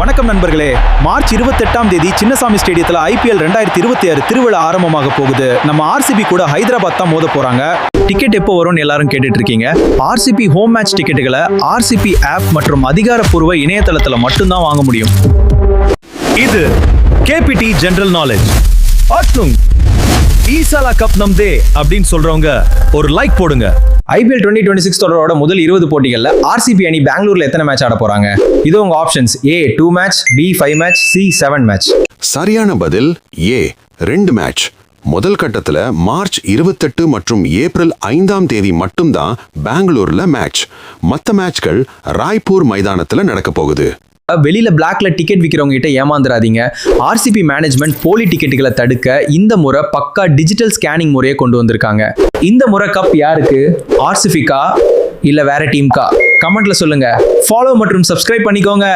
வணக்கம் நண்பர்களே. மார்ச் 28ஆம் தேதி சின்னசாமி ஸ்டேடியத்தில் IPL 2026 திருவிழா ஆரம்பமாக போகுது. நம்ம RCB கூட ஹைதராபாத் தான் மோத போறாங்க. டிக்கெட் எப்போ வரும்னு எல்லாரும் கேட்டுட்டு இருக்கீங்க. RCB ஹோம் மேட்ச் டிக்கெட்டுகளை RCB ஆப் மற்றும் அதிகாரப்பூர்வ இணையதளத்தில் மட்டும்தான் வாங்க முடியும். இது KPT ஜெனரல் நாலேஜ். ஈசாலா கப் நம்தே அப்படின்னு சொல்றவங்க ஒரு லைக் போடுங்க. IPL 2026 தொடரோட முதல் 20 போட்டிகள்ல RCB அணி பெங்களூர்ல எத்தனை மேட்ச் ஆட போறாங்க? இது உங்க options. A 2 match, B 5 match, C 7 match. சரியான பதில் A 2 மேட்ச். முதல் கட்டத்துல மார்ச் 28 மற்றும் ஏப்ரல் 5ஆம் தேதி மட்டும்தான் பெங்களூர்ல மேட்ச். மற்ற மேட்ச்கள் ராய்ப்பூர் மைதானத்துல நடக்க போகுது. வெளியில பிளாக்ல டிக்கெட் விற்கிறவங்க கிட்ட ஏமாந்துடாதீங்க. RCB மேனேஜ்மெண்ட் போலி டிக்கெட்டுகளை தடுக்க இந்த முறை பக்கா டிஜிட்டல் ஸ்கேனிங் முறையை கொண்டு வந்திருக்காங்க. இந்த முறை கப் யாருக்கு? RCBக்கா இல்ல வேற டீம்க்கா? கமெண்ட்ல சொல்லுங்க. ஃபாலோ மற்றும் சப்ஸ்கிரைப் பண்ணிக்கோங்க.